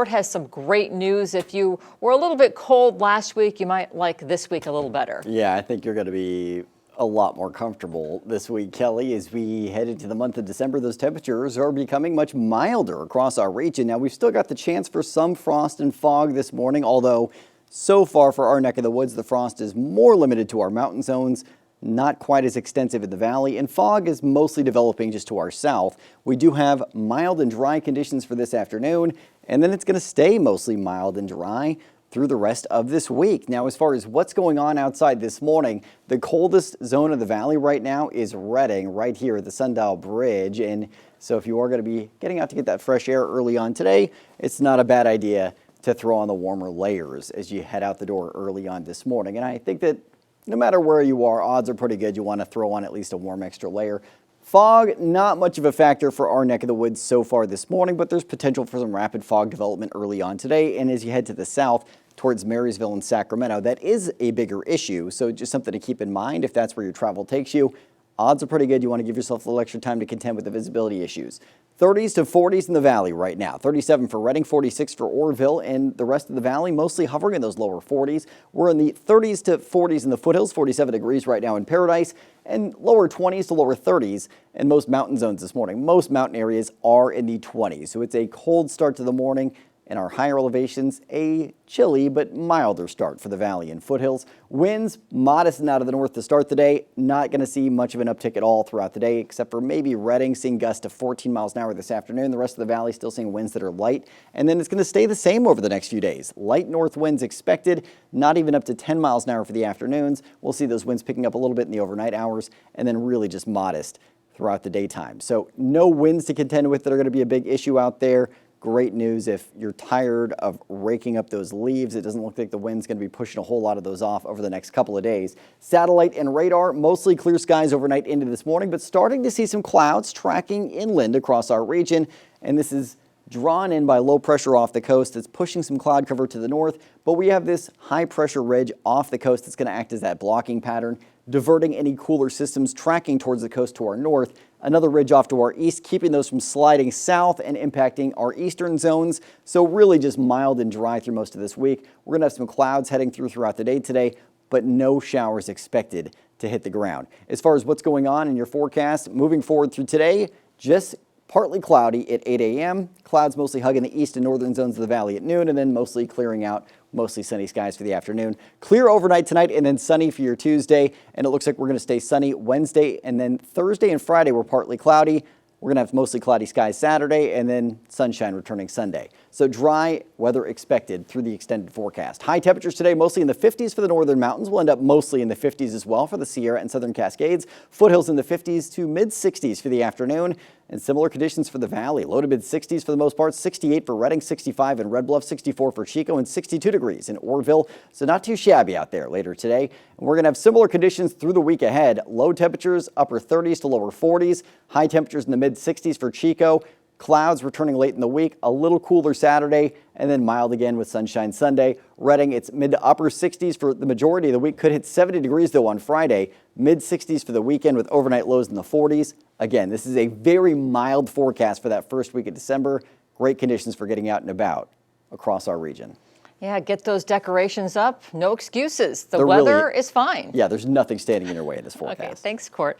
Has some great news. If you were a little bit cold last week, you might like this week a little better. Yeah, I think you're going to be a lot more comfortable this week, Kelly. As we head into the month of December, those temperatures are becoming much milder across our region. Now, we've still got the chance for some frost and fog this morning, although so far for our neck of the woods, the frost is more limited to our mountain zones, not quite as extensive in the valley, and fog is mostly developing just to our south. We do have mild and dry conditions for this afternoon, and then it's going to stay mostly mild and dry through the rest of this week. Now, as far as what's going on outside this morning, the coldest zone of the valley right now is Redding, right here at the Sundial Bridge. And so if you are going to be getting out to get that fresh air early on today, it's not a bad idea to throw on the warmer layers as you head out the door early on this morning. And I think that no matter where you are, odds are pretty good you want to throw on at least a warm extra layer. Fog, not much of a factor for our neck of the woods so far this morning, but there's potential for some rapid fog development early on today. And as you head to the south towards Marysville and Sacramento, that is a bigger issue. So just something to keep in mind if that's where your travel takes you. Odds are pretty good. You want to give yourself a little extra time to contend with the visibility issues. 30s to 40s in the valley right now. 37 for Redding, 46 for Orrville, and the rest of the valley mostly hovering in those lower 40s. We're in the 30s to 40s in the foothills, 47 degrees right now in Paradise, and lower 20s to lower 30s in most mountain zones this morning. Most mountain areas are in the 20s, so it's a cold start to the morning. In our higher elevations, a chilly but milder start for the valley and foothills. Winds modest and out of the north to start the day. Not going to see much of an uptick at all throughout the day, except for maybe Redding seeing gusts of 14 miles an hour this afternoon. The rest of the valley still seeing winds that are light. And then it's going to stay the same over the next few days. Light north winds expected, not even up to 10 miles an hour for the afternoons. We'll see those winds picking up a little bit in the overnight hours, and then really just modest throughout the daytime. So no winds to contend with that are going to be a big issue out there. Great news if you're tired of raking up those leaves. It doesn't look like the wind's going to be pushing a whole lot of those off over the next couple of days. Satellite and radar, mostly clear skies overnight into this morning, but starting to see some clouds tracking inland across our region. And this is drawn in by low pressure off the coast. It's pushing some cloud cover to the north, but we have this high pressure ridge off the coast that's going to act as that blocking pattern, diverting any cooler systems tracking towards the coast to our north. Another ridge off to our east, keeping those from sliding south and impacting our eastern zones. So really just mild and dry through most of this week. We're going to have some clouds heading throughout the day today, but no showers expected to hit the ground. As far as what's going on in your forecast, moving forward through today, just partly cloudy at 8 a.m. Clouds mostly hugging the east and northern zones of the valley at noon, and then mostly clearing out, mostly sunny skies for the afternoon. Clear overnight tonight and then sunny for your Tuesday. And it looks like we're going to stay sunny Wednesday, and then Thursday and Friday we're partly cloudy. We're going to have mostly cloudy skies Saturday, and then sunshine returning Sunday. So dry weather expected through the extended forecast. High temperatures today mostly in the 50s for the northern mountains. We'll end up mostly in the 50s as well for the Sierra and Southern Cascades. Foothills in the 50s to mid 60s for the afternoon. And similar conditions for the valley. Low to mid 60s for the most part. 68 for Redding, 65 in Red Bluff, 64 for Chico, and 62 degrees in Orrville. So not too shabby out there later today. And we're going to have similar conditions through the week ahead. Low temperatures, upper 30s to lower 40s. High temperatures in the mid 60s for Chico. Clouds returning late in the week, a little cooler Saturday, and then mild again with sunshine Sunday. Redding, it's mid to upper 60s for the majority of the week. Could hit 70 degrees though on Friday. Mid 60s for the weekend with overnight lows in the 40s. Again, this is a very mild forecast for that first week of December. Great conditions for getting out and about across our region. Yeah, get those decorations up. No excuses. The weather is fine. Yeah, there's nothing standing in your way in this forecast. Okay, thanks, Court.